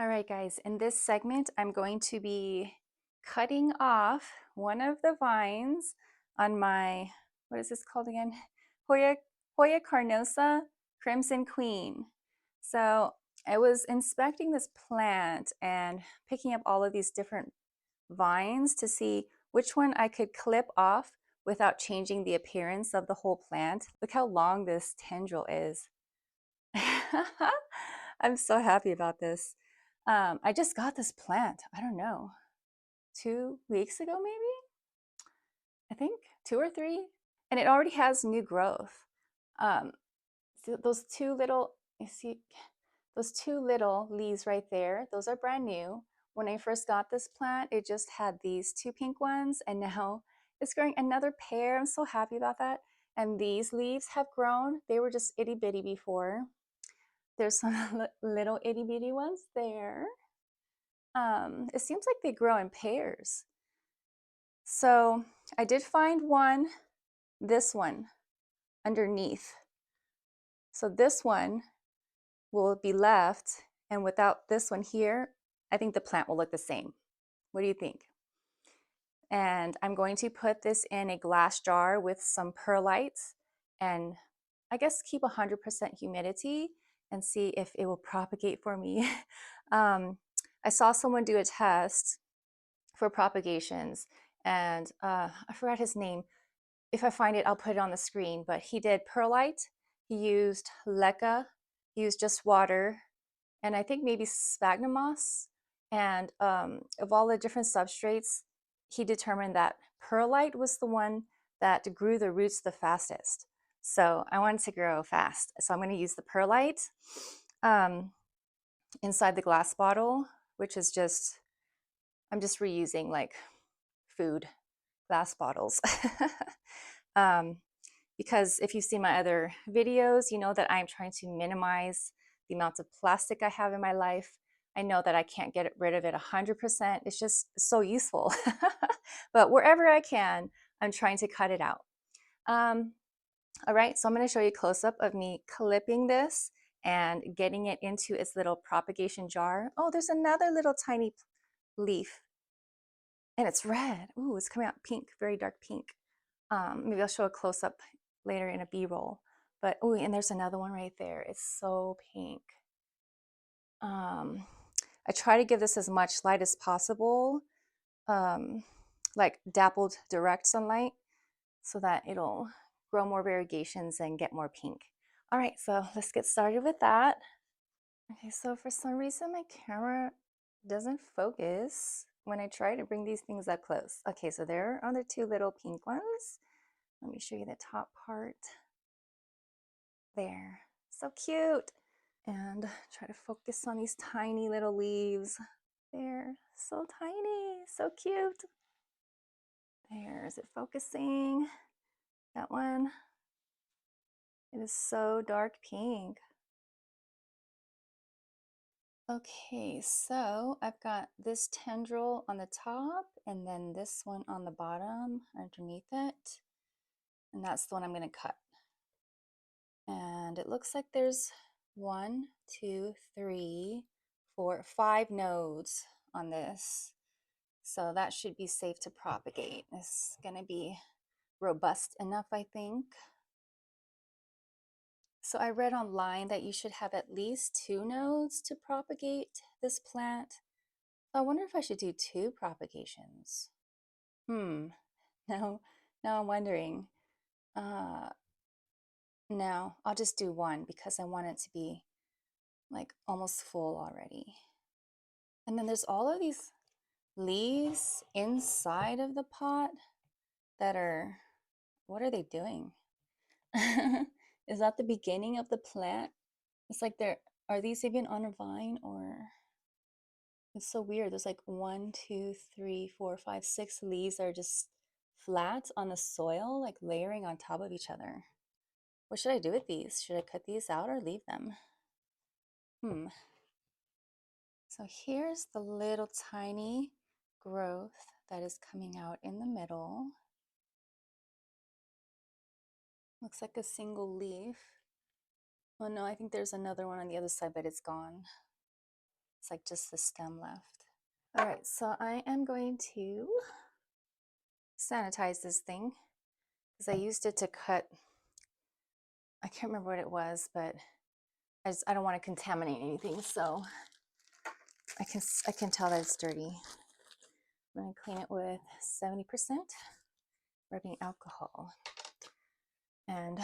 All right, guys, in this segment, I'm going to be cutting off one of the vines on my, what is this called again? Hoya carnosa Crimson Queen. So I was inspecting this plant and picking up all of these different vines to see which one I could clip off without changing the appearance of the whole plant. Look how long this tendril is. I'm so happy about this. I just got this plant, I don't know, 2 weeks ago, maybe? I think 2 or 3. And it already has new growth. So those two little, you see, those two little leaves right there, those are brand new. When I first got this plant, it just had these two pink ones, and now it's growing another pair. I'm so happy about that. And these leaves have grown. They were just itty bitty before. There's some little itty bitty ones there. It seems like they grow in pairs. So I did find one, this one, underneath. So this one will be left, and without this one here, I think the plant will look the same. What do you think? And I'm going to put this in a glass jar with some perlite and I guess keep 100% humidity and see if it will propagate for me. I saw someone do a test for propagations, and I forgot his name. If I find it, I'll put it on the screen. But he did perlite, he used leca, he used just water, and I think maybe sphagnum moss. And of all the different substrates, he determined that perlite was the one that grew the roots the fastest. So I wanted to grow fast. So I'm going to use the perlite inside the glass bottle, which is just, I'm just reusing like food glass bottles. Because if you've seen my other videos, you know that I'm trying to minimize the amount of plastic I have in my life. I know that I can't get rid of it 100%. It's just so useful. But wherever I can, I'm trying to cut it out. All right, so I'm going to show you a close-up of me clipping this and getting it into its little propagation jar. Oh, there's another little tiny leaf, and it's red. Ooh, it's coming out pink, very dark pink. Maybe I'll show a close-up later in a B-roll. But oh, and there's another one right there. It's so pink. I try to give this as much light as possible, like dappled direct sunlight, so that it'll grow more variegations and get more pink. All right, so let's get started with that. Okay, so for some reason my camera doesn't focus when I try to bring these things up close. Okay, so there are the two little pink ones. Let me show you the top part. There, so cute. And try to focus on these tiny little leaves. They're so tiny, so cute. There, is it focusing? That one. It is so dark pink. Okay, so I've got this tendril on the top and then this one on the bottom underneath it. And that's the one I'm going to cut. And it looks like there's 1, 2, 3, 4, 5 nodes on this. So that should be safe to propagate. It's going to be robust enough, I think. So I read online that you should have at least 2 nodes to propagate this plant. So I wonder if I should do 2 propagations. Now I'm wondering. No, I'll just do 1 because I want it to be like almost full already. And then there's all of these leaves inside of the pot that are, what are they doing? Is that the beginning of the plant? It's like are these even on a vine, or it's so weird. There's like 1, 2, 3, 4, 5, 6 leaves that are just flat on the soil, like layering on top of each other. What should I do with these? Should I cut these out or leave them? So here's the little tiny growth that is coming out in the middle. Looks like a single leaf. Oh no, I think there's another one on the other side, but it's gone. It's like just the stem left. All right, so I am going to sanitize this thing because I used it to cut, I can't remember what it was, but I don't want to contaminate anything, so I can tell that it's dirty. I'm going to clean it with 70% rubbing alcohol. And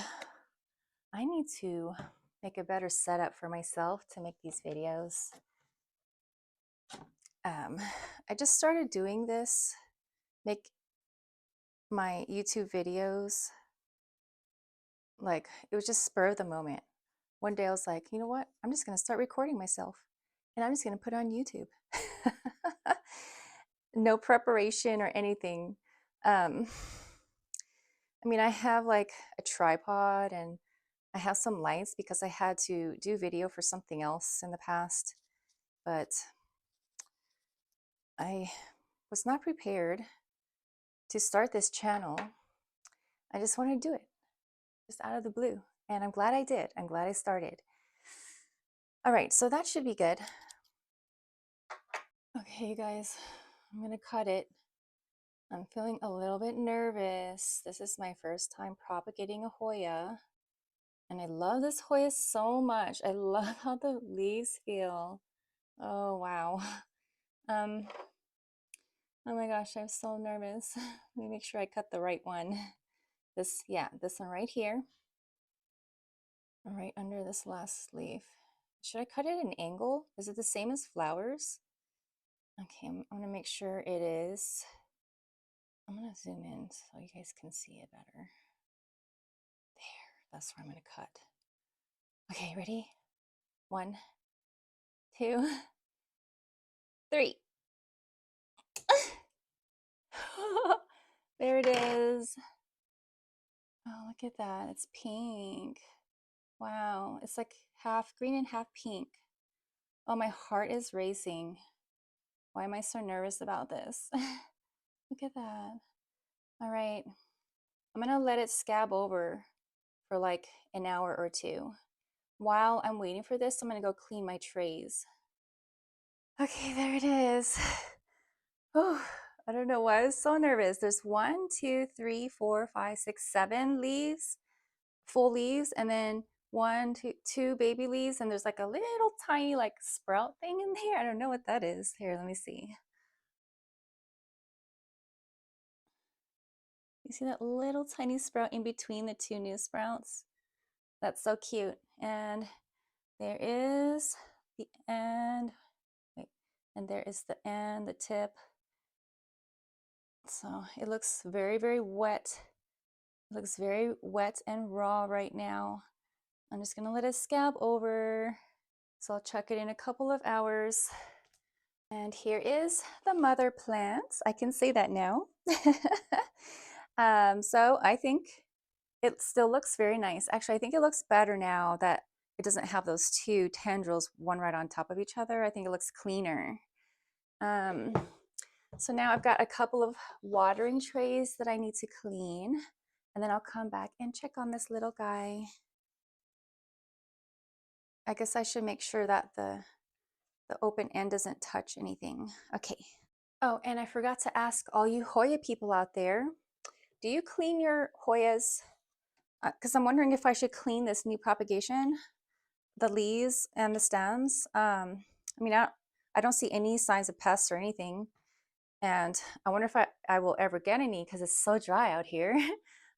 I need to make a better setup for myself to make these videos. I just started doing this, make my YouTube videos, like it was just spur of the moment. One day I was like, you know what? I'm just going to start recording myself and I'm just going to put it on YouTube. No preparation or anything. I mean, I have like a tripod and I have some lights because I had to do video for something else in the past, but I was not prepared to start this channel. I just wanted to do it just out of the blue, and I'm glad I did. I'm glad I started. All right, so that should be good. Okay, you guys, I'm gonna cut it. I'm feeling a little bit nervous. This is my first time propagating a Hoya, and I love this Hoya so much. I love how the leaves feel. Oh, wow. Oh my gosh, I'm so nervous. Let me make sure I cut the right one. This one right here. Right under this last leaf. Should I cut it at an angle? Is it the same as flowers? Okay, I'm gonna make sure it is. I'm gonna zoom in so you guys can see it better. There, that's where I'm gonna cut. Okay, ready? 1, 2, 3. There it is. Oh, look at that. It's pink. Wow, it's like half green and half pink. Oh, my heart is racing. Why am I so nervous about this? Look at that. All right, I'm gonna let it scab over for like an hour or two. While I'm waiting for this, I'm gonna go clean my trays. Okay, there it is. Oh, I don't know why I was so nervous. There's 1, 2, 3, 4, 5, 6, 7 leaves, full leaves, and then 1, 2, 2 baby leaves, and there's like a little tiny like sprout thing in there. I don't know what that is. Here, let me see. You see that little tiny sprout in between the 2 new sprouts? That's so cute. And there is the end. Wait, and there is the end, the tip. So it looks very, very wet. It looks very wet and raw right now. I'm just gonna let it scab over. So I'll chuck it in a couple of hours. And here is the mother plant. I can say that now. So I think it still looks very nice. Actually, I think it looks better now that it doesn't have those 2 tendrils, one right on top of each other. I think it looks cleaner. So now I've got a couple of watering trays that I need to clean, and then I'll come back and check on this little guy. I guess I should make sure that the open end doesn't touch anything. Okay. Oh, and I forgot to ask all you Hoya people out there, do you clean your Hoyas? Because I'm wondering if I should clean this new propagation, the leaves and the stems. I mean, I don't see any signs of pests or anything. And I wonder if I will ever get any because it's so dry out here.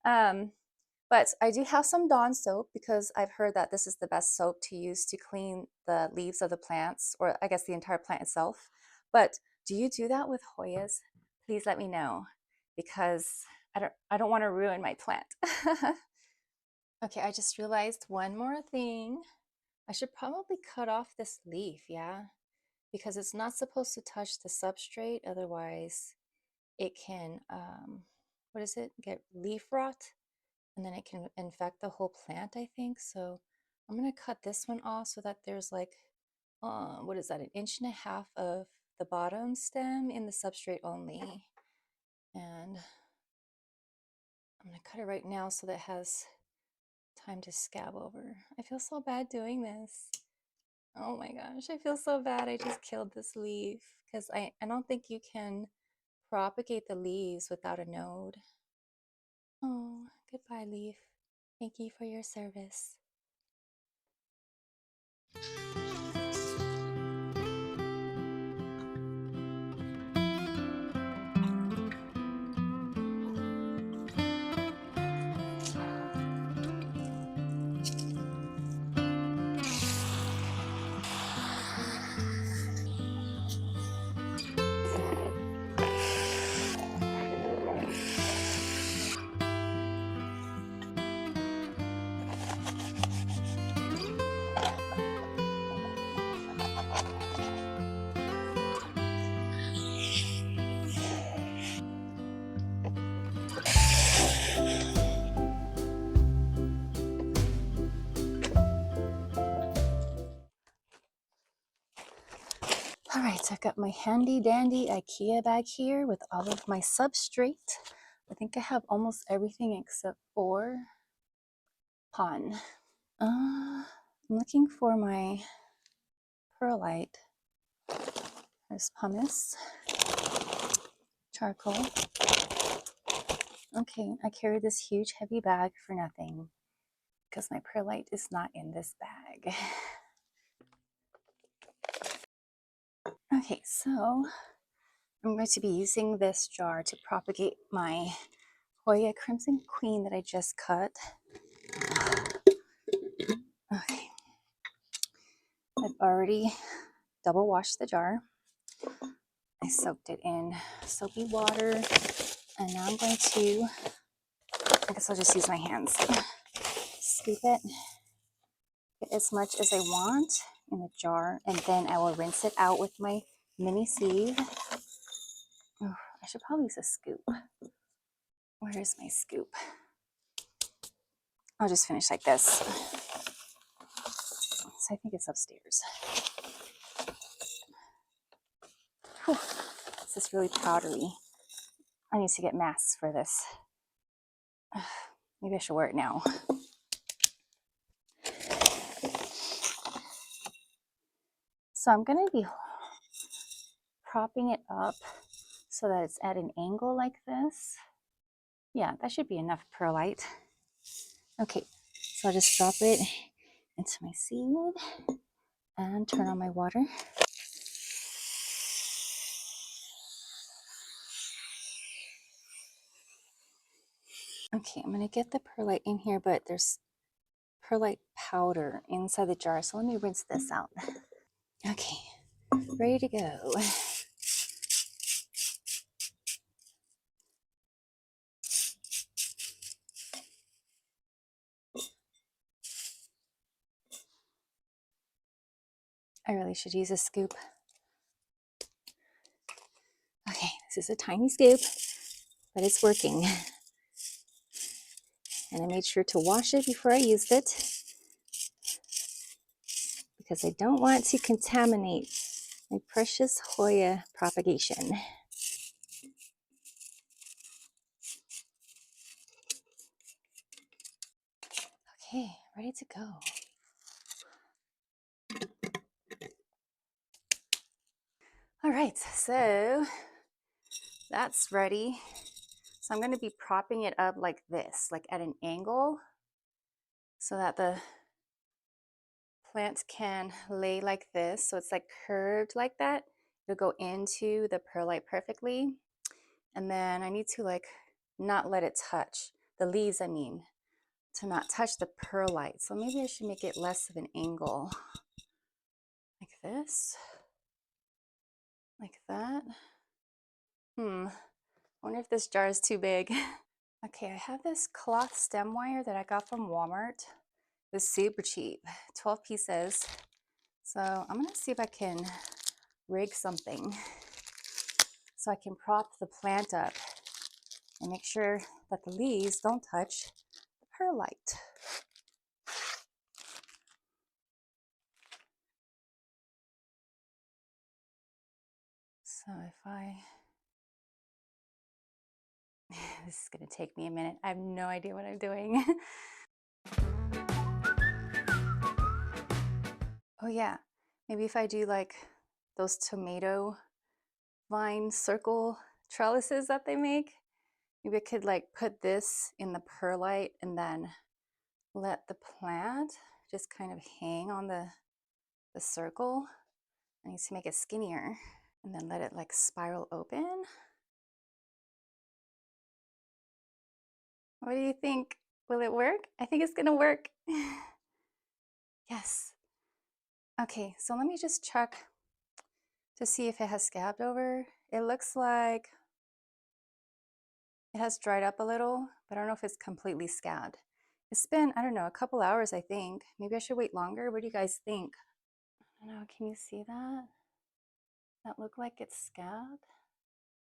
But I do have some Dawn soap because I've heard that this is the best soap to use to clean the leaves of the plants, or I guess the entire plant itself. But do you do that with Hoyas? Please let me know because I don't want to ruin my plant. Okay, I just realized one more thing. I should probably cut off this leaf, yeah? Because it's not supposed to touch the substrate, otherwise it can, what is it, get leaf rot, and then it can infect the whole plant, I think. So I'm gonna cut this one off so that there's like, what is that, 1.5 inches of the bottom stem in the substrate only. And I'm gonna cut it right now so that it has time to scab over. I feel so bad doing this. Oh my gosh, I feel so bad. I just killed this leaf because I don't think you can propagate the leaves without a node. Oh, goodbye, leaf. Thank you for your service. All right, so I've got my handy dandy IKEA bag here with all of my substrate. I think I have almost everything except for pon. I'm looking for my perlite. There's pumice, charcoal. Okay, I carry this huge heavy bag for nothing because my perlite is not in this bag. Okay, so I'm going to be using this jar to propagate my Hoya Crimson Queen that I just cut. Okay, I've already double washed the jar. I soaked it in soapy water, and now I'm going to, I guess I'll just use my hands, scoop it, get as much as I want in the jar, and then I will rinse it out with my mini sieve. Oh, I should probably use a scoop. Where is my scoop? I'll just finish like this. So I think it's upstairs. Whew. This is really powdery. I need to get masks for this. Maybe I should wear it now. So I'm going to be propping it up so that it's at an angle like this. Yeah, that should be enough perlite. Okay, so I'll just drop it into my sieve and turn on my water. Okay, I'm gonna get the perlite in here, but there's perlite powder inside the jar, so let me rinse this out. Okay, ready to go. I really should use a scoop. Okay, this is a tiny scoop, but it's working. And I made sure to wash it before I used it because I don't want to contaminate my precious Hoya propagation. Okay, ready to go. All right, so that's ready. So I'm going to be propping it up like this, like at an angle, so that the plant can lay like this. So it's like curved like that. It'll go into the perlite perfectly. And then I need to like not let it touch the leaves, I mean, to not touch the perlite. So maybe I should make it less of an angle. Like this. Like that. I wonder if this jar is too big. Okay, I have this cloth stem wire that I got from Walmart. It was super cheap, 12 pieces. So I'm gonna see if I can rig something so I can prop the plant up and make sure that the leaves don't touch the perlite. So if I, this is gonna take me a minute. I have no idea what I'm doing. Oh yeah, Maybe if I do like those tomato vine circle trellises that they make, maybe I could like put this in the perlite and then let the plant just kind of hang on the circle. I need to make it skinnier and then let it like spiral open. What do you think? Will it work? I think it's gonna work. Yes. Okay, so let me just check to see if it has scabbed over. It looks like it has dried up a little, but I don't know if it's completely scabbed. It's been, I don't know, a couple hours, I think. Maybe I should wait longer. What do you guys think? I don't know, can you see that? That look like it's scabbed?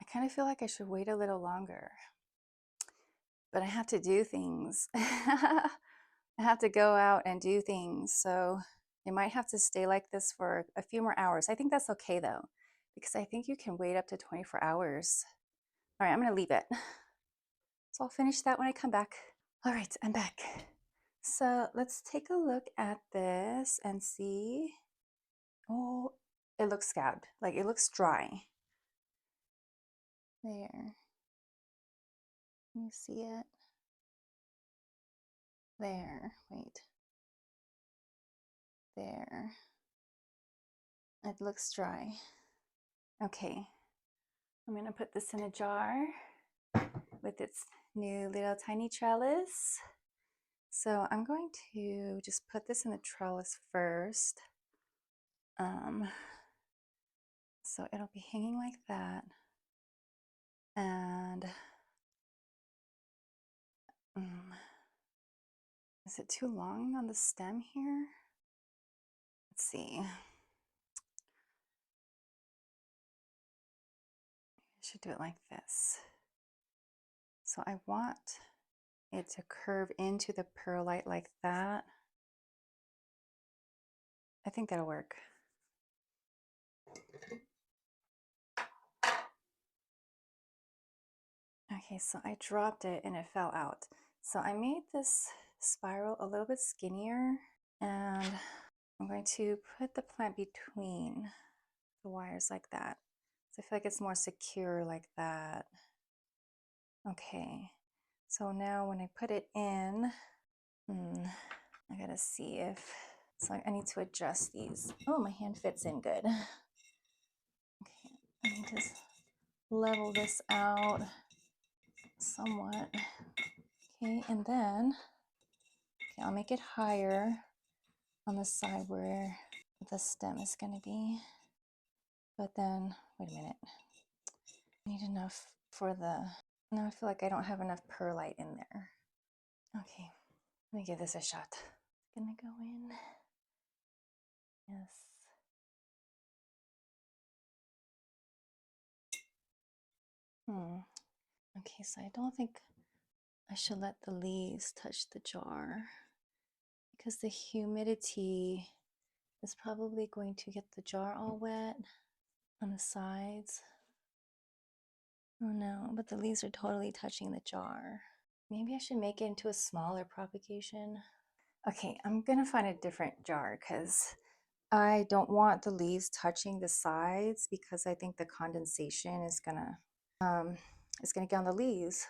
I kind of feel like I should wait a little longer, but I have to do things. I have to go out and do things, so it might have to stay like this for a few more hours. I think that's okay though, because I think you can wait up to 24 hours. All right, I'm gonna leave it. So I'll finish that when I come back. All right, I'm back. So let's take a look at this and see. Oh, it looks scabbed, like it looks dry. There. Can you see it? There, wait. There. It looks dry. Okay, I'm gonna put this in a jar with its new little tiny trellis. So I'm going to just put this in the trellis first. So it'll be hanging like that. And is it too long on the stem here? Let's see. I should do it like this. So I want it to curve into the perlite like that. I think that'll work. Okay, so I dropped it and it fell out. So I made this spiral a little bit skinnier, and I'm going to put the plant between the wires like that. So I feel like it's more secure like that. Okay, so now when I put it in, I gotta see if, so I need to adjust these. Oh, my hand fits in good. Okay, I need to level this out somewhat. Okay, and then, okay, I'll make it higher on the side where the stem is gonna be. But then, wait a minute. I need enough for the, no, I feel like I don't have enough perlite in there. Okay, let me give this a shot. It's gonna go in. Yes. Okay, so I don't think I should let the leaves touch the jar because the humidity is probably going to get the jar all wet on the sides. Oh no, but the leaves are totally touching the jar. Maybe I should make it into a smaller propagation. Okay, I'm gonna find a different jar because I don't want the leaves touching the sides because I think the condensation is gonna get on the leaves,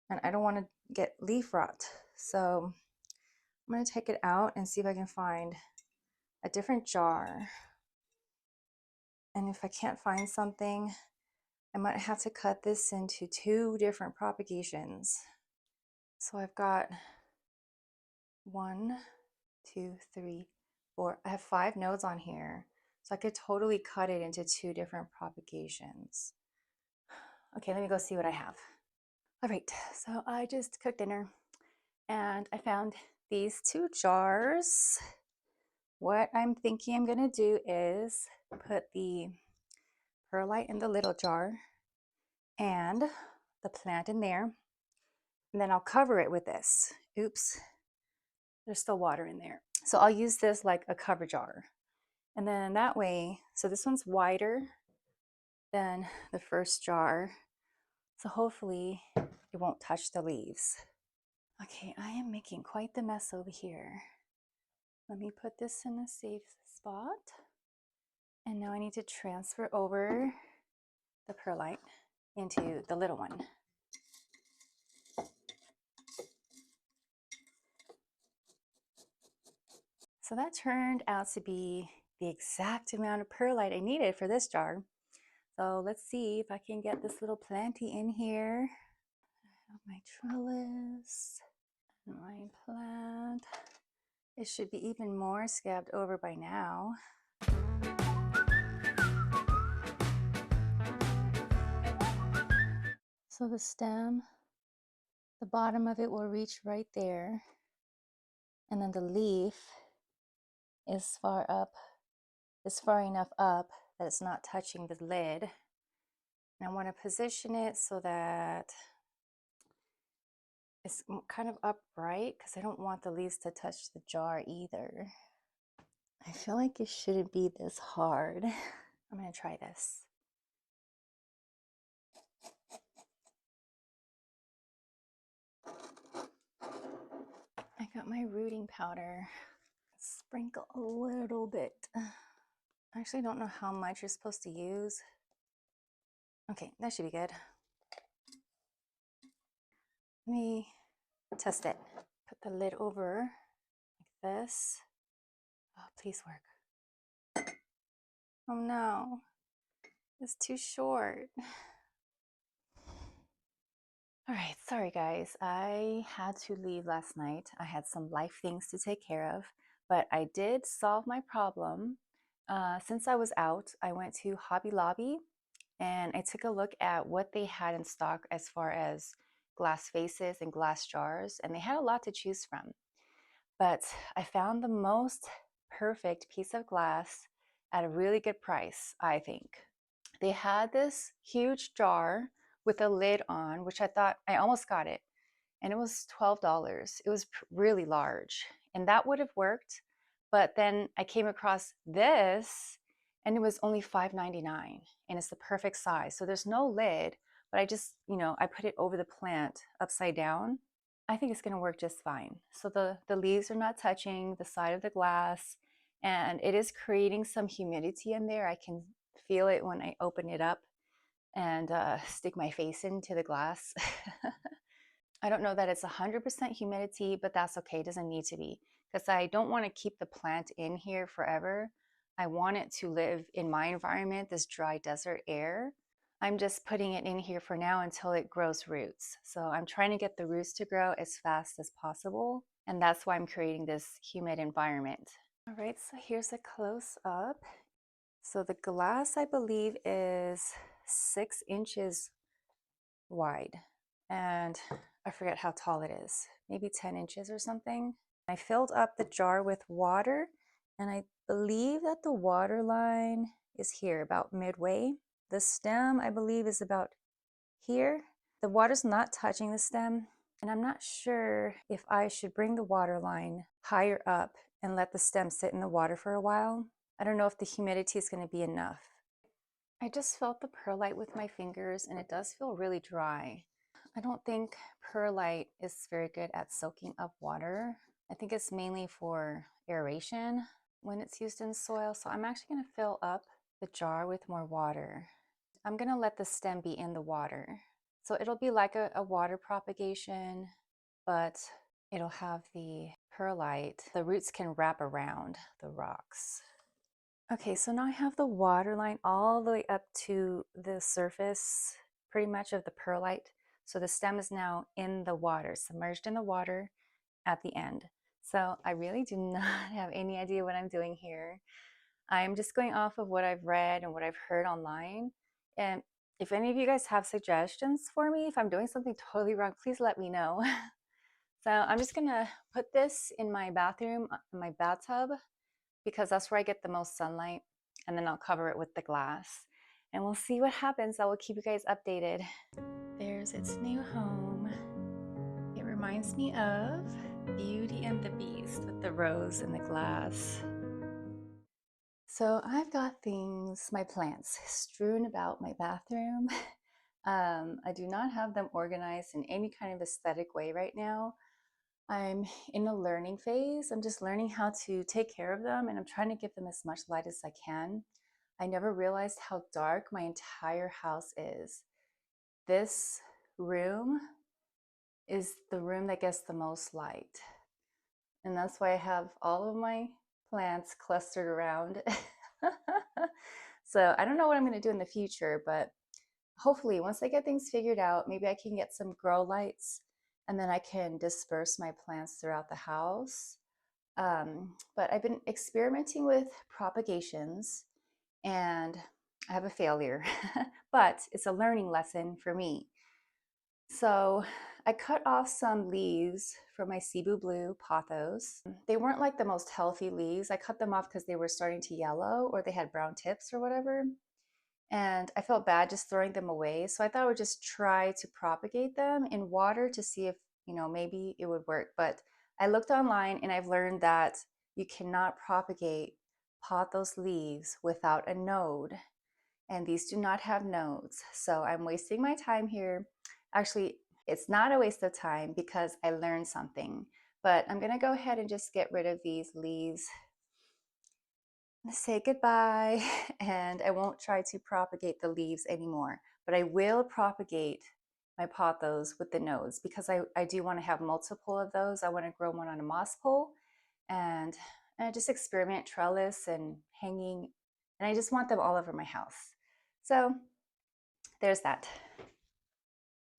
and I don't want to get leaf rot. So I'm gonna take it out and see if I can find a different jar. And if I can't find something, I might have to cut this into 2 different propagations. So I've got 1, 2, 3, 4. I have 5 nodes on here. So I could totally cut it into 2 different propagations. Okay, let me go see what I have. All right, so I just cooked dinner and I found these 2 jars. What I'm thinking I'm gonna do is put the perlite in the little jar and the plant in there, and then I'll cover it with this. Oops, there's still water in there. So I'll use this like a cover jar. And then that way, so this one's wider than the first jar. So hopefully it won't touch the leaves. Okay, I am making quite the mess over here. Let me put this in a safe spot. And now I need to transfer over the perlite into the little one. So that turned out to be the exact amount of perlite I needed for this jar. So let's see if I can get this little planty in here. I have my trellis and my plant. It should be even more scabbed over by now. So the stem, the bottom of it will reach right there. And then the leaf is far enough up that it's not touching the lid. And I want to position it so that it's kind of upright because I don't want the leaves to touch the jar either. I feel like it shouldn't be this hard. I'm going to try this. I got my rooting powder. Sprinkle a little bit. I actually don't know how much you're supposed to use. Okay, that should be good. Let me test it. Put the lid over like this. Oh, please work. Oh no, it's too short. All right, sorry guys. I had to leave last night. I had some life things to take care of, but I did solve my problem. Since I was out, I went to Hobby Lobby and I took a look at what they had in stock as far as glass vases and glass jars, and they had a lot to choose from. But I found the most perfect piece of glass at a really good price, I think. They had this huge jar with a lid on, which I thought I almost got it, and it was $12. It was really large, and that would have worked. But then I came across this, and it was only $5.99, and it's the perfect size. So there's no lid, but I just, I put it over the plant upside down. I think it's going to work just fine. So the leaves are not touching the side of the glass, and it is creating some humidity in there. I can feel it when I open it up and stick my face into the glass. I don't know that it's 100% humidity, but that's okay. It doesn't need to be, because I don't want to keep the plant in here forever. I want it to live in my environment, this dry desert air. I'm just putting it in here for now until it grows roots. So I'm trying to get the roots to grow as fast as possible. And that's why I'm creating this humid environment. All right, so here's a close up. So the glass, I believe, is 6 inches wide. And I forget how tall it is, maybe 10 inches or something. I filled up the jar with water, and I believe that the water line is here, about midway. The stem, I believe, is about here. The water's not touching the stem, and I'm not sure if I should bring the water line higher up and let the stem sit in the water for a while. I don't know if the humidity is going to be enough. I just felt the perlite with my fingers, and it does feel really dry. I don't think perlite is very good at soaking up water. I think it's mainly for aeration when it's used in soil. So I'm actually going to fill up the jar with more water. I'm going to let the stem be in the water. So it'll be like a water propagation, but it'll have the perlite. The roots can wrap around the rocks. Okay, so now I have the water line all the way up to the surface, pretty much, of the perlite. So the stem is now in the water, submerged in the water at the end. So I really do not have any idea what I'm doing here. I'm just going off of what I've read and what I've heard online. And if any of you guys have suggestions for me, if I'm doing something totally wrong, please let me know. So I'm just gonna put this in my bathroom, in my bathtub, because that's where I get the most sunlight, and then I'll cover it with the glass. And we'll see what happens. I will keep you guys updated. There's its new home. It reminds me of Beauty and the Beast with the rose in the glass. So I've got things, my plants, strewn about my bathroom. I do not have them organized in any kind of aesthetic way right now. I'm in a learning phase. I'm just learning how to take care of them, and I'm trying to give them as much light as I can. I never realized how dark my entire house is. This room is the room that gets the most light. And that's why I have all of my plants clustered around. So I don't know what I'm going to do in the future, but hopefully once I get things figured out, maybe I can get some grow lights and then I can disperse my plants throughout the house. But I've been experimenting with propagations and I have a failure, but it's a learning lesson for me. So I cut off some leaves from my Cebu Blue pothos. They weren't like the most healthy leaves. I cut them off because they were starting to yellow or they had brown tips or whatever. And I felt bad just throwing them away. So I thought I would just try to propagate them in water to see if, maybe it would work. But I looked online and I've learned that you cannot propagate pothos leaves without a node. And these do not have nodes. So I'm wasting my time here. Actually, it's not a waste of time because I learned something. But I'm gonna go ahead and just get rid of these leaves, say goodbye, and I won't try to propagate the leaves anymore. But I will propagate my pothos with the nodes because I do want to have multiple of those. I want to grow one on a moss pole and just experiment trellis and hanging. And I just want them all over my house. So there's that.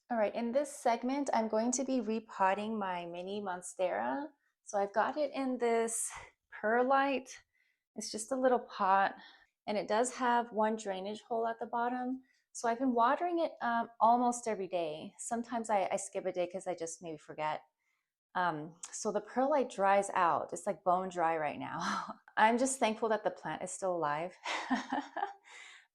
All right, in this segment, I'm going to be repotting my mini Monstera. So I've got it in this perlite. It's just a little pot, and it does have one drainage hole at the bottom. So I've been watering it almost every day. Sometimes I skip a day because I just maybe forget. So the perlite dries out. It's like bone dry right now. I'm just thankful that the plant is still alive.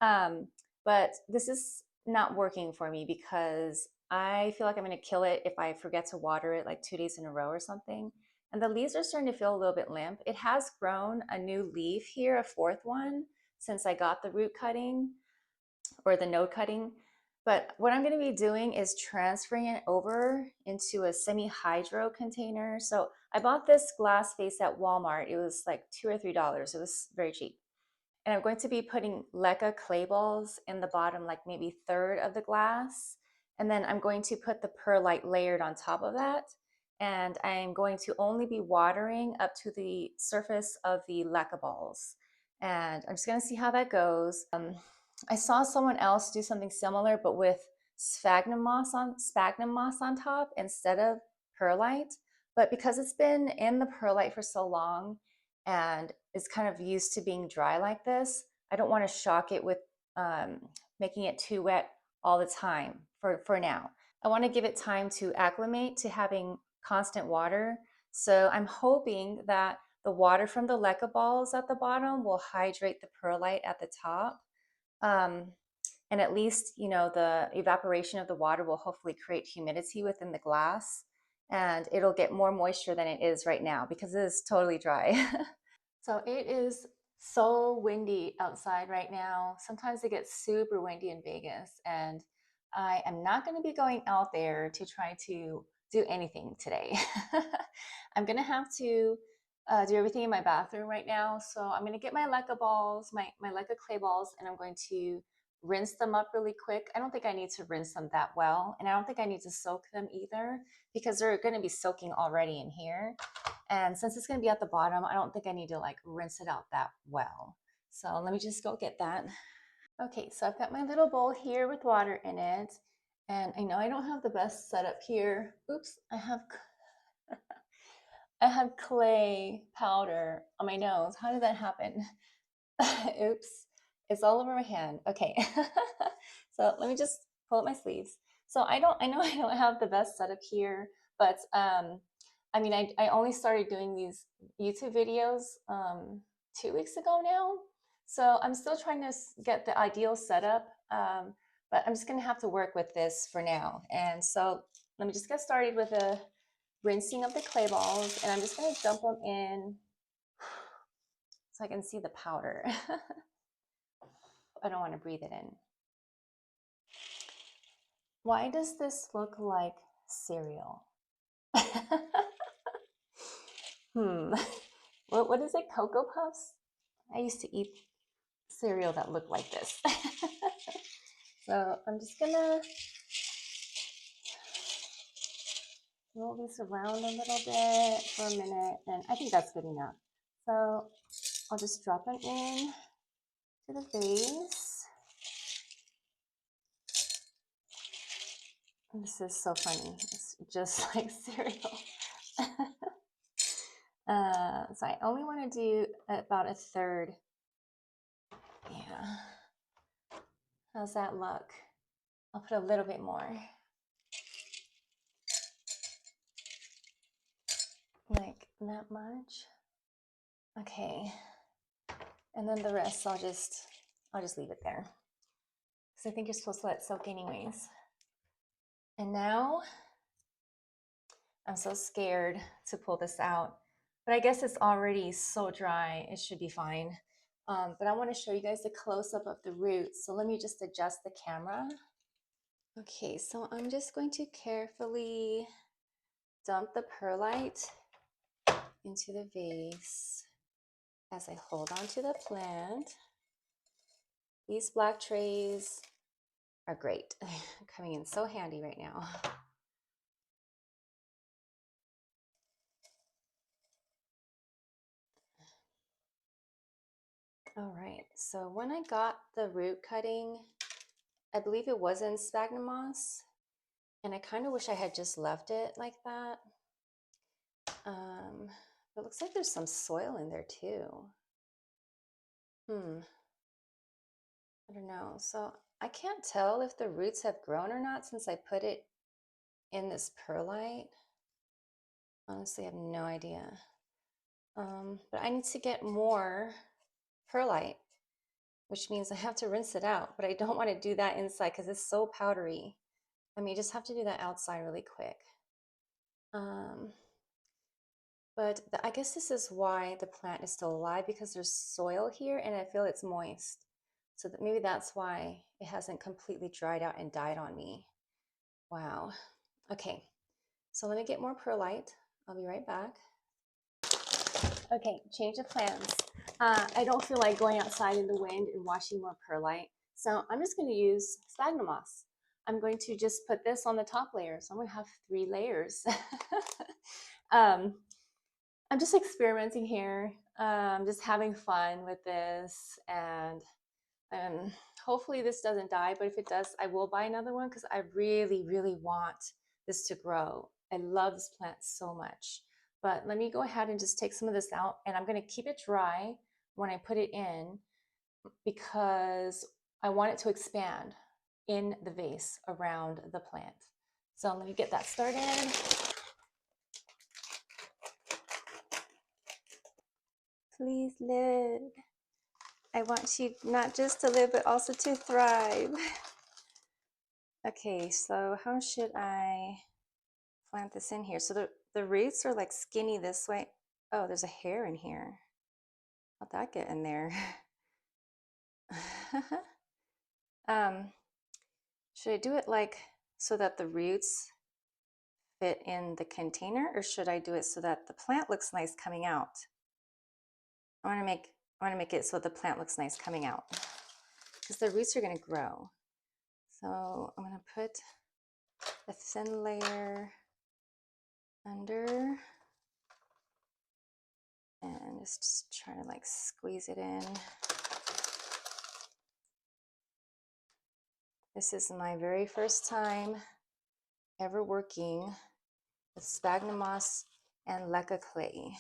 But this is not working for me because I feel like I'm going to kill it if I forget to water it like 2 days in a row or something. And the leaves are starting to feel a little bit limp. It has grown a new leaf here, a fourth one, since I got the root cutting or the node cutting. But what I'm going to be doing is transferring it over into a semi-hydro container. So I bought this glass vase at Walmart. It was like $2 or $3. It was very cheap. And I'm going to be putting leca clay balls in the bottom, like maybe third of the glass. And then I'm going to put the perlite layered on top of that. And I'm going to only be watering up to the surface of the leca balls. And I'm just going to see how that goes. I saw someone else do something similar, but with sphagnum moss on top instead of perlite. But because it's been in the perlite for so long, and is kind of used to being dry like this, I don't want to shock it with making it too wet all the time for now. I want to give it time to acclimate to having constant water. So I'm hoping that the water from the leca balls at the bottom will hydrate the perlite at the top. And at least, the evaporation of the water will hopefully create humidity within the glass and it'll get more moisture than it is right now because it is totally dry. So it is so windy outside right now. Sometimes it gets super windy in Vegas, and I am not going to be going out there to try to do anything today. I'm going to have to do everything in my bathroom right now. So I'm going to get my leca balls, my leca clay balls, and I'm going to rinse them up really quick. I don't think I need to rinse them that well, and I don't think I need to soak them either because they're going to be soaking already in here. And since it's going to be at the bottom, I don't think I need to like rinse it out that well. So let me just go get that. Okay, so I've got my little bowl here with water in it. And I know I don't have the best setup here. Oops, I have clay powder on my nose. How did that happen? Oops, it's all over my hand. Okay, so let me just pull up my sleeves. So I know I don't have the best setup here, but I mean, I only started doing these YouTube videos 2 weeks ago now. So I'm still trying to get the ideal setup, but I'm just gonna have to work with this for now. And so let me just get started with the rinsing of the clay balls, and I'm just gonna dump them in so I can see the powder. I don't want to breathe it in. Why does this look like cereal? What is it? Cocoa Puffs? I used to eat cereal that looked like this. So I'm just gonna roll this around a little bit for a minute, and I think that's good enough. So I'll just drop it in to the vase. And this is so funny. It's just like cereal. So I only want to do about a third. Yeah. How's that look? I'll put a little bit more. Like that much. Okay. And then the rest I'll just leave it there. Because I think you're supposed to let it soak anyways. And now I'm so scared to pull this out. But I guess it's already so dry, it should be fine. But I want to show you guys a close-up of the roots. So let me just adjust the camera. Okay, so I'm just going to carefully dump the perlite into the vase as I hold on to the plant. These black trays are great. Coming in so handy right now. All right, so when I got the root cutting, I believe it was in sphagnum moss, and I kind of wish I had just left it like that. It looks like there's some soil in there too. I don't know. So I can't tell if the roots have grown or not since I put it in this perlite. Honestly, I have no idea. But I need to get more perlite, which means I have to rinse it out, but I don't want to do that inside because it's so powdery. I mean, you just have to do that outside really quick. But I guess this is why the plant is still alive, because there's soil here and I feel it's moist. So that maybe that's why it hasn't completely dried out and died on me. Wow. Okay, so let me get more perlite. I'll be right back. Okay, change of plans. I don't feel like going outside in the wind and washing more perlite. So I'm just going to use sphagnum moss. I'm going to just put this on the top layer. So I'm going to have 3 layers. I'm just experimenting here. Just having fun with this, and hopefully this doesn't die, but if it does, I will buy another one because I really, really want this to grow. I love this plant so much. But let me go ahead and just take some of this out, and I'm going to keep it dry when I put it in because I want it to expand in the vase around the plant. So let me get that started. Please live. I want you not just to live, but also to thrive. Okay, so how should I plant this in here? So the roots are like skinny this way. Oh, there's a hair in here. How'd that get in there? Should I do it like so that the roots fit in the container, or should I do it so that the plant looks nice coming out? I want to make it so the plant looks nice coming out because the roots are going to grow. So I'm going to put a thin layer under and just try to like squeeze it in. This is my very first time ever working with sphagnum moss and leca clay.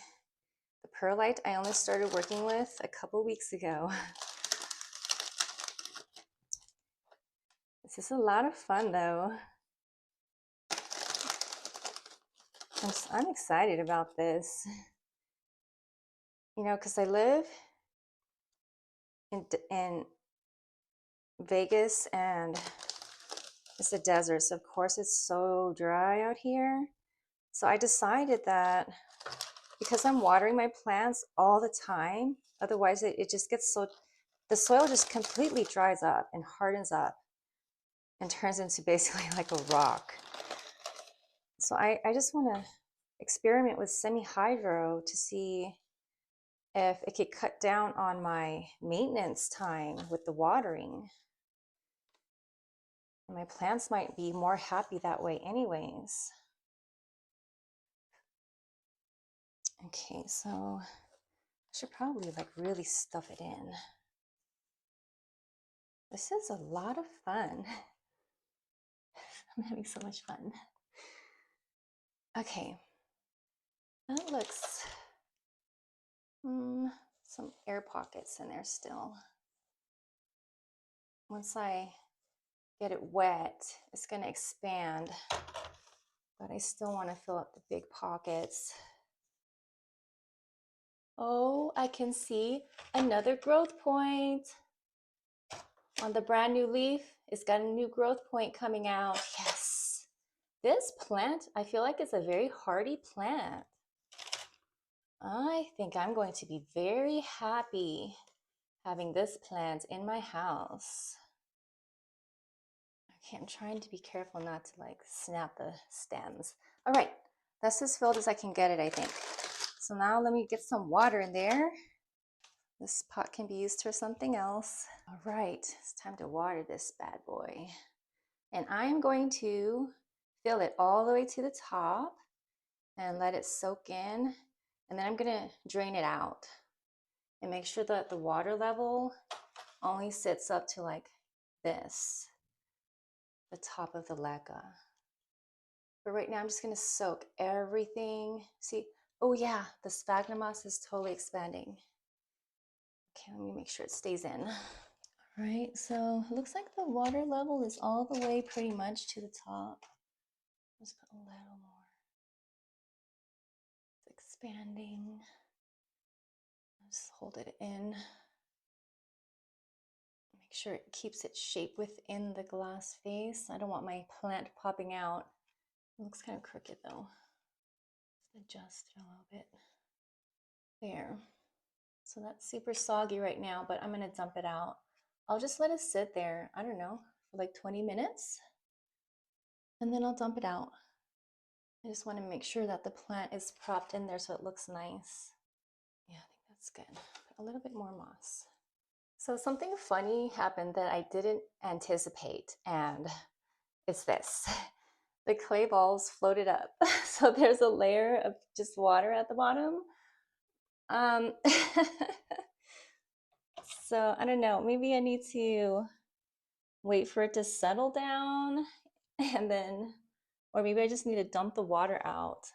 The perlite I only started working with a couple weeks ago. This is a lot of fun though. I'm excited about this. You know, because I live in Vegas and it's a desert, so of course it's so dry out here. So I decided that because I'm watering my plants all the time, otherwise it just gets so, the soil just completely dries up and hardens up and turns into basically like a rock. So I just want to experiment with semi-hydro to see if it could cut down on my maintenance time with the watering. And my plants might be more happy that way anyways. Okay, so I should probably like really stuff it in. This is a lot of fun. I'm having so much fun. Okay, that looks some air pockets in there still. Once I get it wet, it's going to expand, but I still want to fill up the big pockets. Oh, I can see another growth point on the brand new leaf. It's got a new growth point coming out. Yes. This plant, I feel like it's a very hardy plant. I think I'm going to be very happy having this plant in my house. Okay, I'm trying to be careful not to like snap the stems. All right, that's as filled as I can get it, I think. So now let me get some water in there. This pot can be used for something else. All right, it's time to water this bad boy. And I'm going to fill it all the way to the top and let it soak in. And then I'm gonna drain it out and make sure that the water level only sits up to like this, the top of the leca. But right now I'm just gonna soak everything. See, oh yeah, the sphagnum moss is totally expanding. Okay, let me make sure it stays in. All right, so it looks like the water level is all the way pretty much to the top. Just put a little more. It's expanding. Just hold it in. Make sure it keeps its shape within the glass vase. I don't want my plant popping out. It looks kind of crooked though. Just adjust it a little bit. There. So that's super soggy right now, but I'm gonna dump it out. I'll just let it sit there, I don't know, for like 20 minutes. And then I'll dump it out. I just want to make sure that the plant is propped in there so it looks nice. Yeah, I think that's good. Put a little bit more moss. So something funny happened that I didn't anticipate, and it's this. The clay balls floated up. So there's a layer of just water at the bottom. So I don't know, maybe I need to wait for it to settle down and then, or maybe I just need to dump the water out.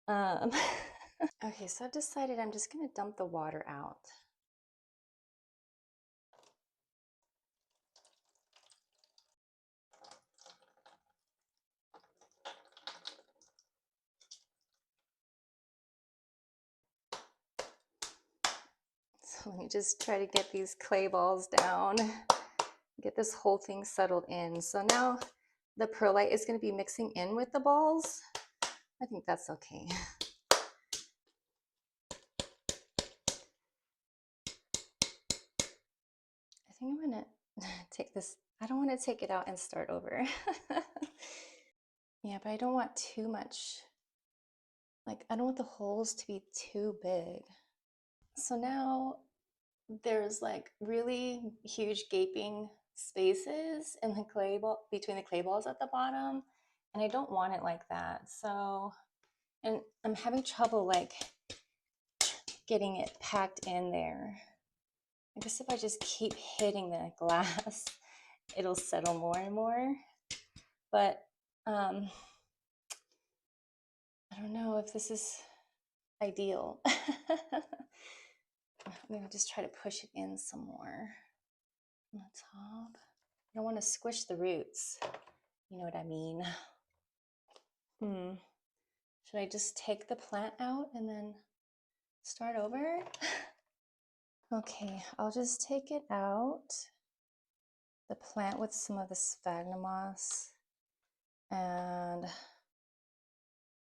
Okay, so I've decided I'm just gonna dump the water out. So let me just try to get these clay balls down, get this whole thing settled in. So now the perlite is going to be mixing in with the balls. I think that's okay. I think I'm going to take this. I don't want to take it out and start over. Yeah, but I don't want too much. Like, I don't want the holes to be too big. So now there's like really huge gaping spaces in the clay ball between the clay balls at the bottom, and I don't want it like that. So, and I'm having trouble like getting it packed in there. I guess if I just keep hitting the glass, it'll settle more and more. But I don't know if this is ideal. I'm gonna just try to push it in some more on the top. I don't want to squish the roots. You know what I mean? Should I just take the plant out and then start over? Okay, I'll just take it out, the plant with some of the sphagnum moss, and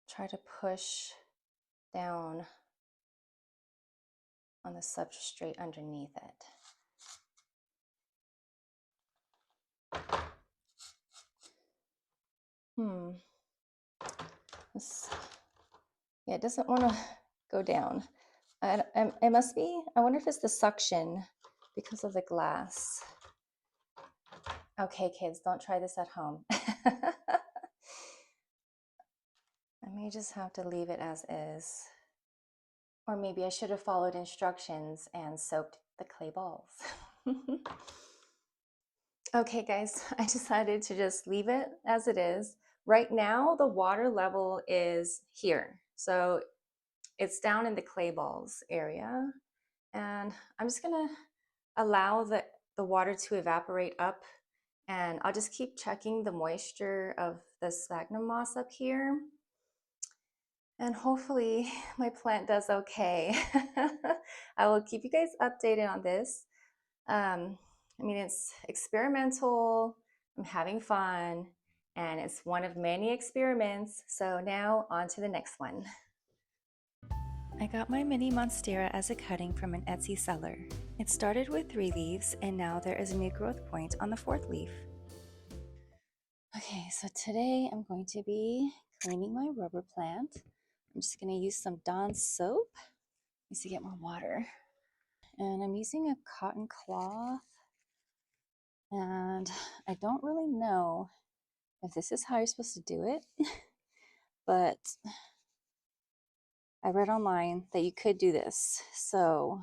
try to push down on the substrate underneath it. Yeah, it doesn't want to go down. It must be, I wonder if it's the suction because of the glass. Okay, kids, don't try this at home. I may just have to leave it as is. Or maybe I should have followed instructions and soaked the clay balls. Okay, guys, I decided to just leave it as it is. Right now, the water level is here. So it's down in the clay balls area. And I'm just gonna allow the water to evaporate up, and I'll just keep checking the moisture of the sphagnum moss up here. And hopefully my plant does okay. I will keep you guys updated on this. I mean, it's experimental, I'm having fun, and it's one of many experiments. So now on to the next one. I got my mini Monstera as a cutting from an Etsy seller. It started with 3 leaves, and now there is a new growth point on the 4th leaf. Okay, so today I'm going to be cleaning my rubber plant. I'm just going to use some Dawn soap. Needs to get more water. And I'm using a cotton cloth. And I don't really know if this is how you're supposed to do it, but I read online that you could do this. So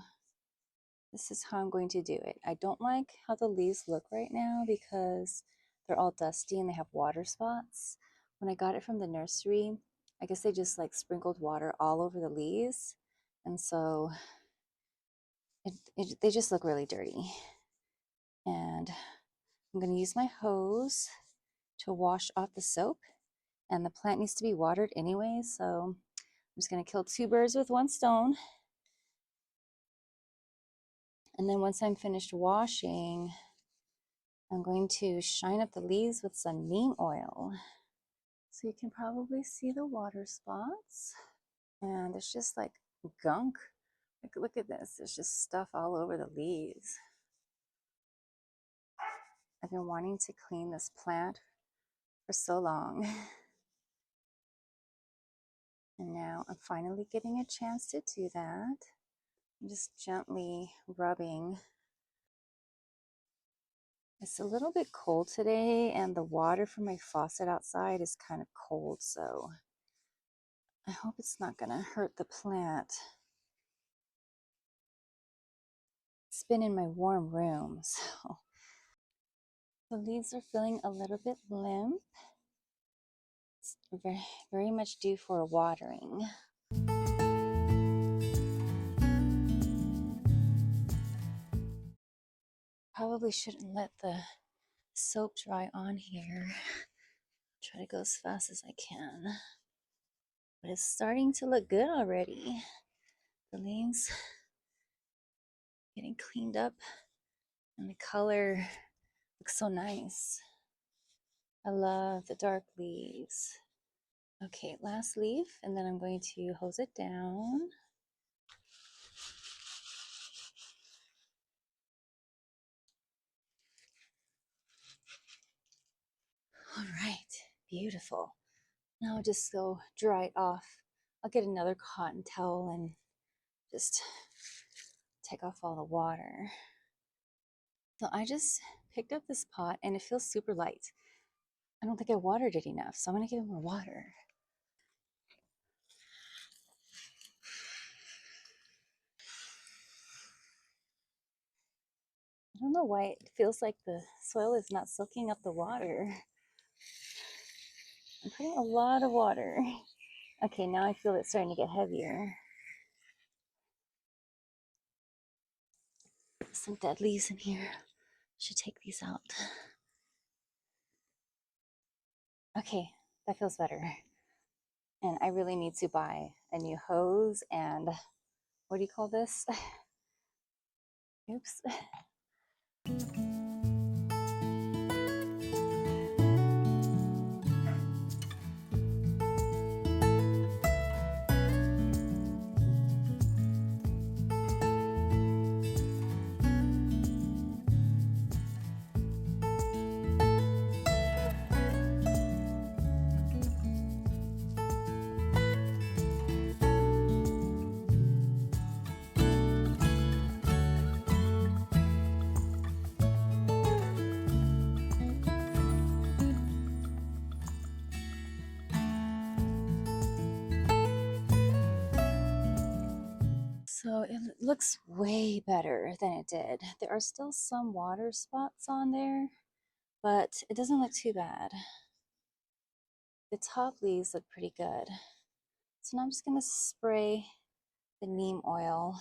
this is how I'm going to do it. I don't like how the leaves look right now because they're all dusty and they have water spots. When I got it from the nursery, I guess they just like sprinkled water all over the leaves. And so they just look really dirty. And I'm going to use my hose to wash off the soap. And the plant needs to be watered anyway, so I'm just going to kill 2 birds with 1 stone. And then once I'm finished washing, I'm going to shine up the leaves with some neem oil. So you can probably see the water spots. And there's just like gunk. Like, look at this. There's just stuff all over the leaves. I've been wanting to clean this plant for so long. And now I'm finally getting a chance to do that. I'm just gently rubbing. It's a little bit cold today, and the water from my faucet outside is kind of cold, so I hope it's not going to hurt the plant. It's been in my warm room, so the leaves are feeling a little bit limp. It's very, very much due for a watering. Probably shouldn't let the soap dry on here. Try to go as fast as I can. But it's starting to look good already. The leaves getting cleaned up, and the color looks so nice. I love the dark leaves. Okay, last leaf, and then I'm going to hose it down. All right, beautiful. Now I'll just go dry it off. I'll get another cotton towel and just take off all the water. So I just picked up this pot and it feels super light. I don't think I watered it enough, so I'm gonna give it more water. I don't know why it feels like the soil is not soaking up the water. I'm putting a lot of water. Okay, now I feel it starting to get heavier. Some dead leaves in here. Should take these out. Okay, that feels better. And I really need to buy a new hose and what do you call this? Oops. So it looks way better than it did. There are still some water spots on there, but it doesn't look too bad. The top leaves look pretty good. So now I'm just gonna spray the neem oil.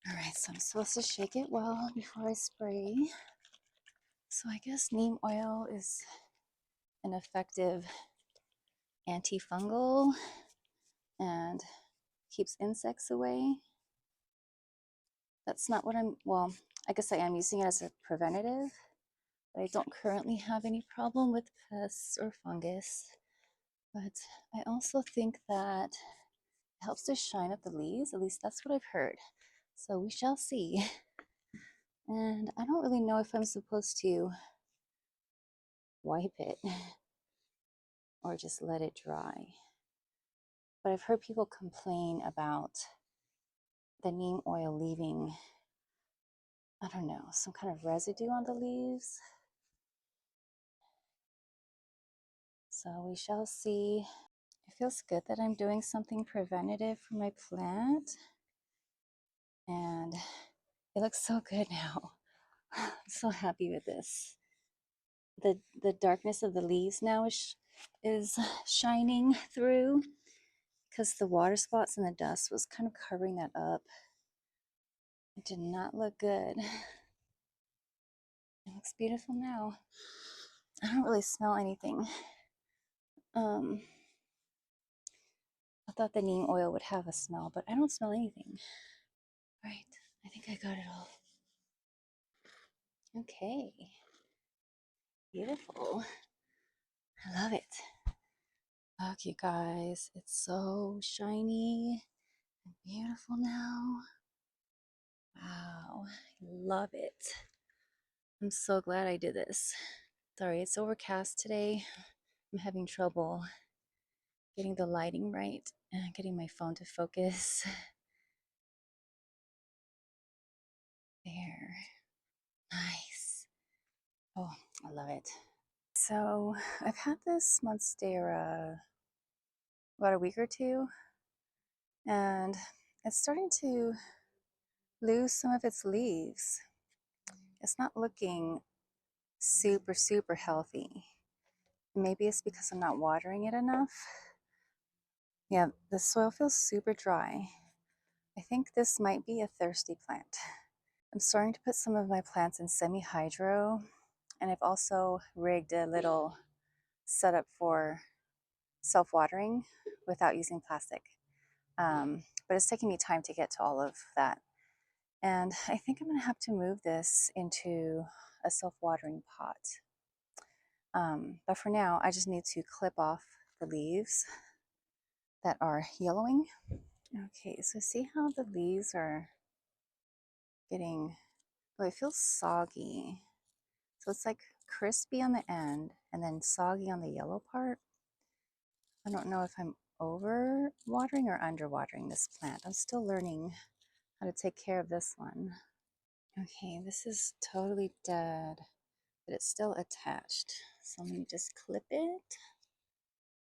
All right, so I'm supposed to shake it well before I spray. So I guess neem oil is an effective antifungal and keeps insects away. That's not what well, I guess I am using it as a preventative, but I don't currently have any problem with pests or fungus. But I also think that it helps to shine up the leaves. At least that's what I've heard. So we shall see. And I don't really know if I'm supposed to wipe it or just let it dry. But I've heard people complain about the neem oil leaving, I don't know, some kind of residue on the leaves. So we shall see. It feels good that I'm doing something preventative for my plant. And it looks so good now. I'm so happy with this. The darkness of the leaves now is shining through because the water spots and the dust was kind of covering that up. It did not look good. It looks beautiful now. I don't really smell anything. I thought the neem oil would have a smell, but I don't smell anything. All right, I think I got it all. Okay, beautiful. I love it. Look, you guys, it's so shiny and beautiful now. Wow, I love it. I'm so glad I did this. Sorry, it's overcast today. I'm having trouble getting the lighting right and getting my phone to focus. There. Nice. Oh, I love it. So I've had this Monstera about a week or two, and it's starting to lose some of its leaves. It's not looking super healthy. Maybe it's because I'm not watering it enough. Yeah, the soil feels super dry. I think this might be a thirsty plant. I'm starting to put some of my plants in semi-hydro, and I've also rigged a little setup for self-watering without using plastic. But it's taking me time to get to all of that. And I think I'm gonna have to move this into a self-watering pot. But for now, I just need to clip off the leaves that are yellowing. Okay, so see how the leaves are getting, oh, it feels soggy. So it's like crispy on the end and then soggy on the yellow part. I don't know if I'm over watering or under watering this plant. I'm still learning how to take care of this one. Okay, this is totally dead, but it's still attached. So let me just clip it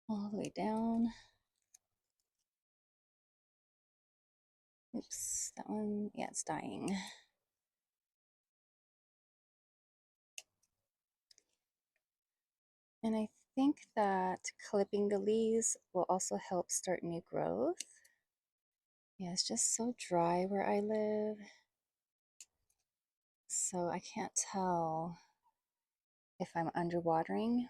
all the way down. Oops, that one, yeah, it's dying. And I think that clipping the leaves will also help start new growth. Yeah, it's just so dry where I live. So I can't tell if I'm underwatering.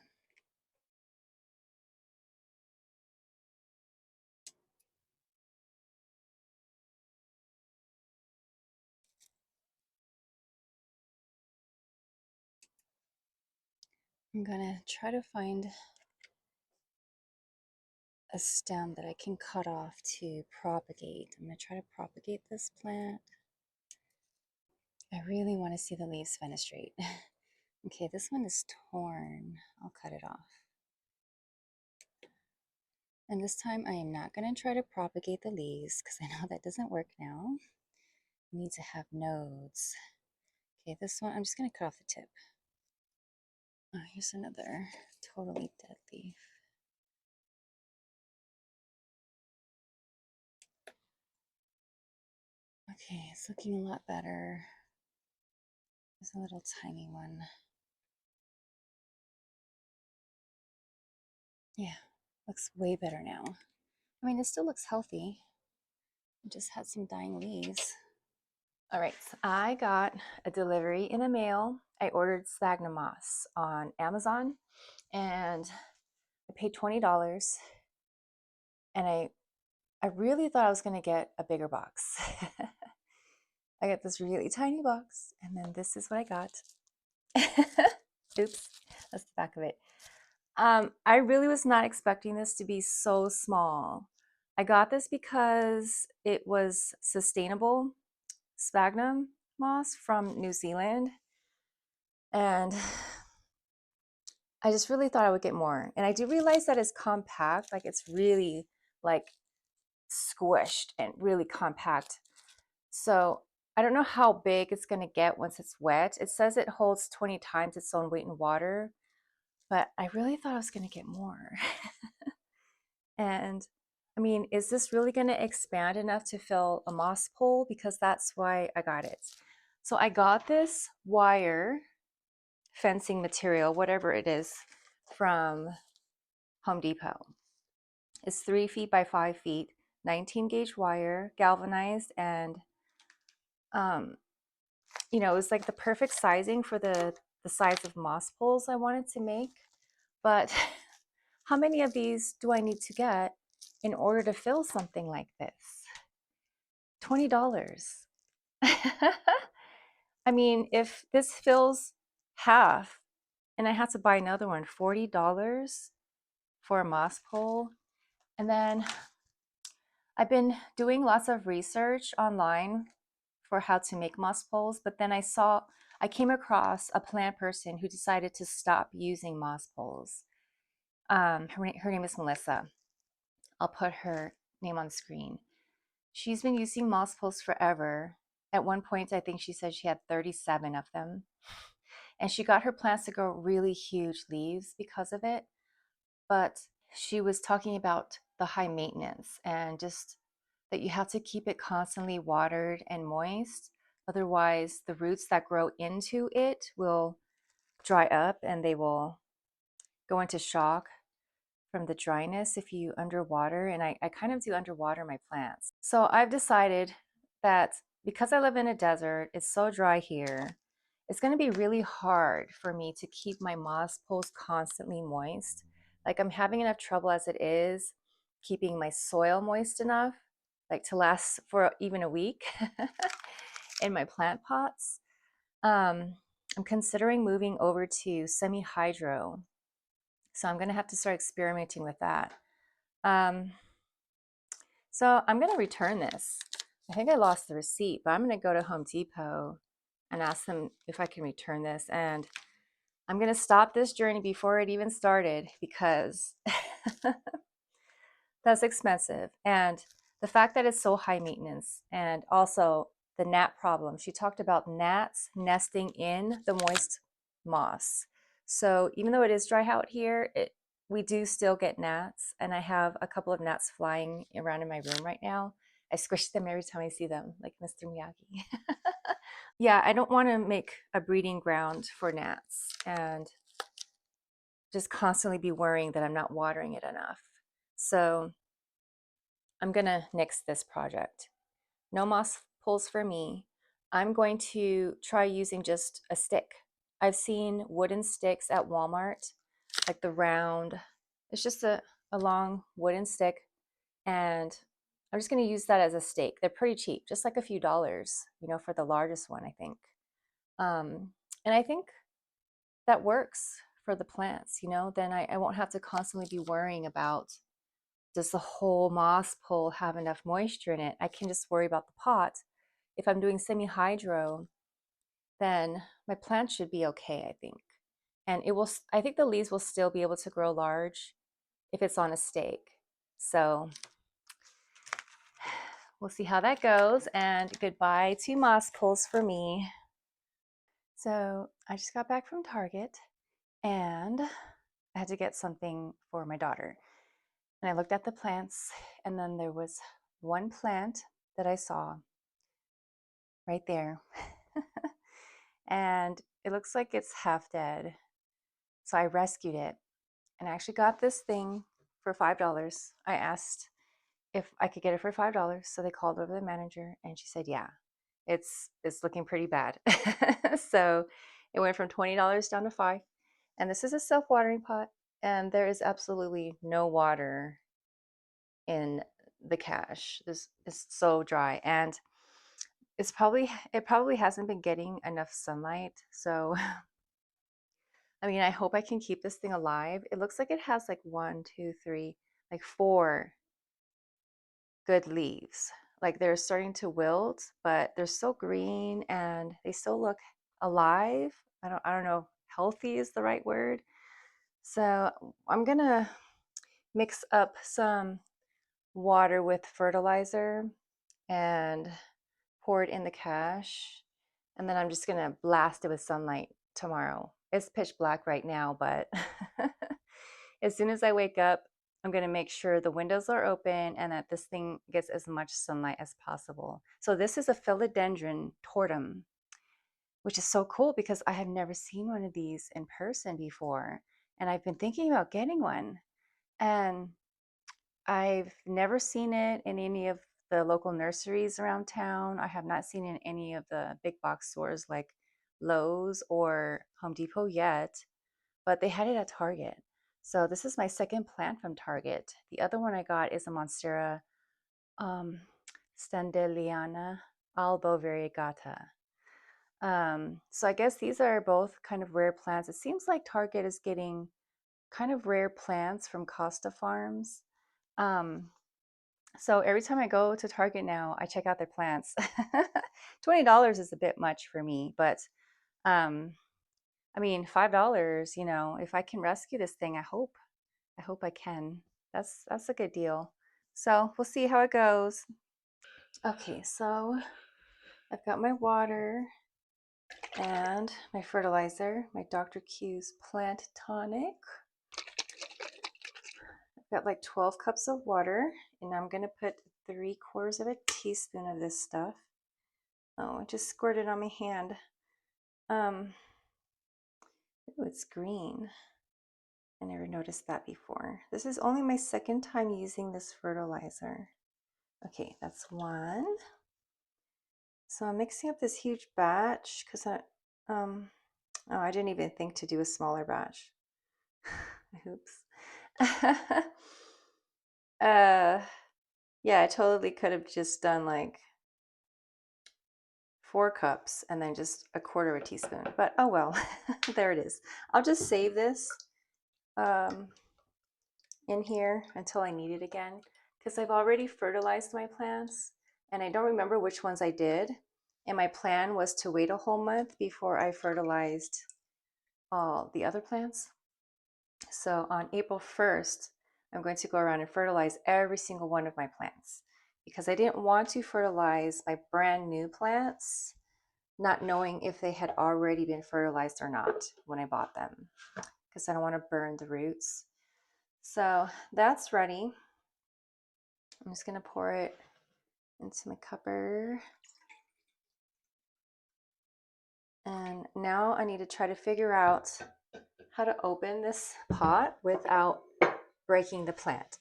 I'm gonna try to find a stem that I can cut off to propagate. I'm gonna try to propagate this plant. I really want to see the leaves fenestrate. Okay, this one is torn. I'll cut it off. And this time I am not going to try to propagate the leaves because I know that doesn't work now. You need to have nodes. Okay, this one, I'm just going to cut off the tip. Oh, here's another totally dead leaf. Okay, it's looking a lot better. There's a little tiny one. Yeah, looks way better now. I mean, it still looks healthy. It just had some dying leaves. All right, so I got a delivery in the mail. I ordered sphagnum moss on Amazon, and I paid $20. And I really thought I was going to get a bigger box. I got this really tiny box, and then this is what I got. Oops, that's the back of it. I really was not expecting this to be so small. I got this because it was sustainable sphagnum moss from New Zealand, and I just really thought I would get more. And I do realize that it's compact, like it's really like squished and really compact. So I don't know how big it's going to get once it's wet. It says it holds 20 times its own weight in water, but I really thought I was going to get more. And I mean, is this really going to expand enough to fill a moss pole? Because that's why I got it. So I got this wire fencing material, whatever it is, from Home Depot. It's 3 feet by 5 feet, 19 gauge wire, galvanized, and you know, it was like the perfect sizing for the size of moss poles I wanted to make. But how many of these do I need to get in order to fill something like this? $20. I mean, if this fills half and I have to buy another one, $40 for a moss pole. And then I've been doing lots of research online for how to make moss poles, but then I came across a plant person who decided to stop using moss poles. Her name is Melissa. I'll put her name on the screen. She's been using moss poles forever. At one point, I think she said she had 37 of them. And she got her plants to grow really huge leaves because of it. But she was talking about the high maintenance and just that you have to keep it constantly watered and moist. Otherwise, the roots that grow into it will dry up and they will go into shock from the dryness if you underwater. And I kind of do underwater my plants. So I've decided that because I live in a desert, it's so dry here, it's going to be really hard for me to keep my moss poles constantly moist. Like I'm having enough trouble as it is keeping my soil moist enough, like to last for even a week in my plant pots. I'm considering moving over to semi-hydro. So I'm going to have to start experimenting with that. So I'm going to return this. I think I lost the receipt, but I'm going to go to Home Depot and ask them if I can return this. And I'm going to stop this journey before it even started because that's expensive. And the fact that it's so high maintenance, and also the gnat problem. She talked about gnats nesting in the moist moss. So even though it is dry out here, we do still get gnats. And I have a couple of gnats flying around in my room right now. I squish them every time I see them, like Mr. Miyagi. Yeah, I don't want to make a breeding ground for gnats and just constantly be worrying that I'm not watering it enough. So I'm going to nix this project. No moss poles for me. I'm going to try using just a stick. I've seen wooden sticks at Walmart, like the round, it's just a long wooden stick. And I'm just going to use that as a stake. They're pretty cheap, just like a few dollars, you know, for the largest one, I think. And I think that works for the plants, you know, then I won't have to constantly be worrying about, does the whole moss pole have enough moisture in it? I can just worry about the pot. If I'm doing semi-hydro, then my plant should be okay, I think. And I think the leaves will still be able to grow large if it's on a stake. So we'll see how that goes. And goodbye to moss poles for me. So I just got back from Target and I had to get something for my daughter. And I looked at the plants, and then there was one plant that I saw right there. And it looks like it's half dead. So I rescued it and I actually got this thing for $5. I asked if I could get it for $5. So they called over the manager and she said, yeah, it's looking pretty bad. So it went from $20 down to 5. And this is a self-watering pot and there is absolutely no water in the cache. This is so dry and it probably hasn't been getting enough sunlight. So I mean, I hope I can keep this thing alive. It looks like it has like 1, 2, 3, like 4 good leaves. Like they're starting to wilt, but they're still green and they still look alive. I don't know if healthy is the right word. So I'm gonna mix up some water with fertilizer and pour it in the cache. And then I'm just gonna blast it with sunlight tomorrow. It's pitch black right now, but as soon as I wake up, I'm gonna make sure the windows are open and that this thing gets as much sunlight as possible. So this is a Philodendron tortum, which is so cool because I have never seen one of these in person before. And I've been thinking about getting one. And I've never seen it in any of the local nurseries around town. I have not seen it in any of the big box stores like Lowe's or Home Depot yet, but they had it at Target. So this is my second plant from Target. The other one I got is a Monstera um, Standeliana albo variegata. So I guess these are both kind of rare plants. It seems like Target is getting kind of rare plants from Costa Farms. Um, so every time I go to Target now, I check out their plants. $20 is a bit much for me, but um, I mean, $5, you know, if I can rescue this thing, I hope I can. That's a good deal. So we'll see how it goes. Okay, so I've got my water and my fertilizer, my Dr. Q's plant tonic. I've got like 12 cups of water, and I'm gonna put 3/4 of a teaspoon of this stuff. Oh, I just squirted on my hand. Ooh, it's green. I never noticed that before. This is only my second time using this fertilizer. Okay, that's 1. So I'm mixing up this huge batch because oh, I didn't even think to do a smaller batch. Oops. Yeah, I totally could have just done like 4 cups and then just 1/4 of a teaspoon, but oh well. There it is. I'll just save this in here until I need it again because I've already fertilized my plants and I don't remember which ones I did. And my plan was to wait a whole month before I fertilized all the other plants. So on April 1st, I'm going to go around and fertilize every single one of my plants because I didn't want to fertilize my brand new plants, not knowing if they had already been fertilized or not when I bought them because I don't want to burn the roots. So that's ready. I'm just going to pour it into my cupper. And now I need to try to figure out how to open this pot without breaking the plant.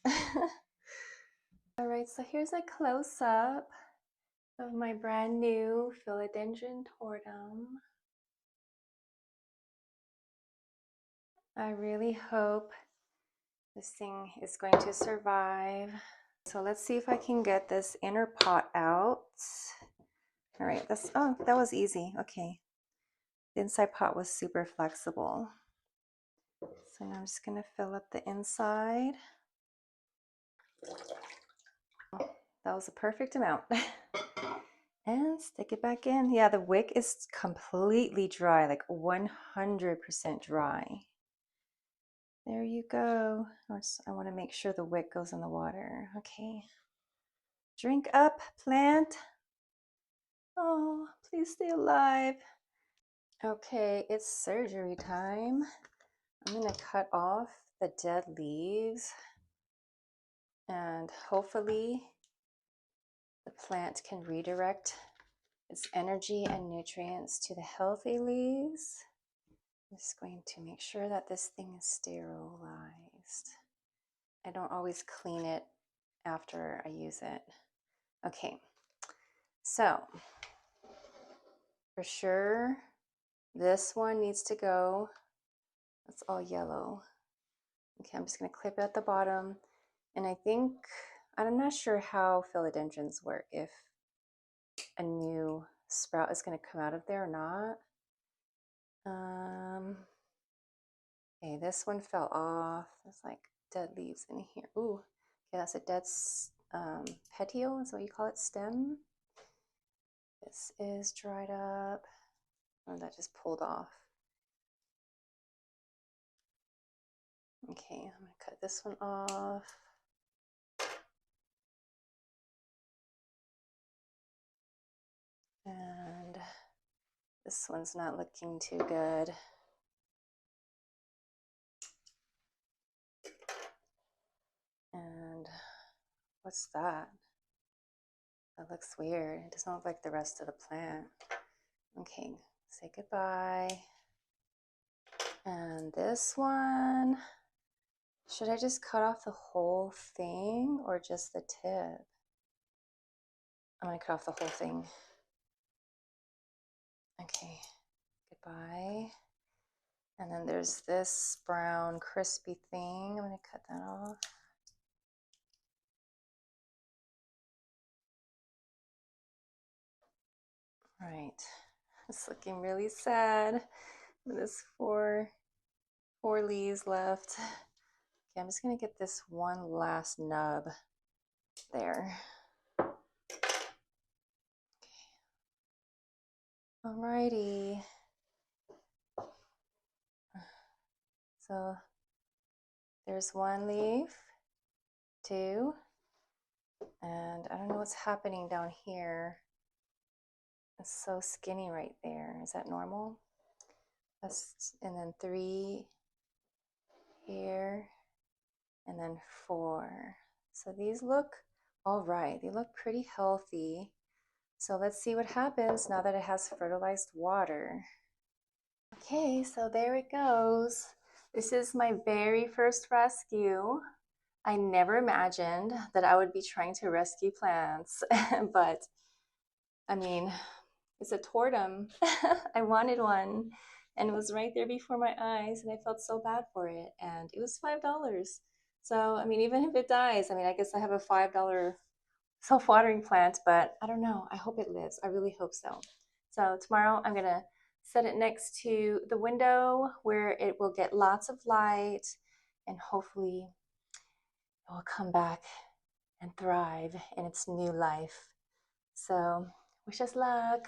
All right, so here's a close-up of my brand new Philodendron tortum. I really hope this thing is going to survive. So let's see if I can get this inner pot out. All right, that was easy. Okay, the inside pot was super flexible. So now I'm just gonna fill up the inside. That was a perfect amount. And stick it back in. Yeah, the wick is completely dry, like 100% dry. There you go. I want to make sure the wick goes in the water. Okay. Drink up, plant. Oh, please stay alive. Okay, it's surgery time. I'm going to cut off the dead leaves and hopefully the plant can redirect its energy and nutrients to the healthy leaves. I'm just going to make sure that this thing is sterilized. I don't always clean it after I use it. Okay, so for sure, this one needs to go. It's all yellow. Okay, I'm just gonna clip it at the bottom. And I think, I'm not sure how philodendrons work, if a new sprout is gonna come out of there or not. Okay, this one fell off. There's like dead leaves in here. Ooh, okay, that's a dead petiole, is what you call it, stem. This is dried up. Oh, that just pulled off. Okay, I'm gonna cut this one off. And this one's not looking too good. And what's that? That looks weird. It doesn't look like the rest of the plant. Okay, say goodbye. And this one, should I just cut off the whole thing or just the tip? I'm gonna cut off the whole thing. Okay, goodbye. And then there's this brown crispy thing. I'm gonna cut that off. All right, it's looking really sad. There's four leaves left. Okay, I'm just gonna get this one last nub there. Okay. Alrighty. So there's one leaf, two, and I don't know what's happening down here. It's so skinny right there. Is that normal? And then three here, and then four. So these look all right. They look pretty healthy. So let's see what happens now that it has fertilized water. Okay, so there it goes. This is my very first rescue. I never imagined that I would be trying to rescue plants, but I mean, it's a tortum. I wanted one and it was right there before my eyes and I felt so bad for it, and it was $5. So, I mean, even if it dies, I mean, I guess I have a $5 self-watering plant, but I don't know. I hope it lives. I really hope so. So tomorrow I'm gonna set it next to the window where it will get lots of light and hopefully it will come back and thrive in its new life. So wish us luck.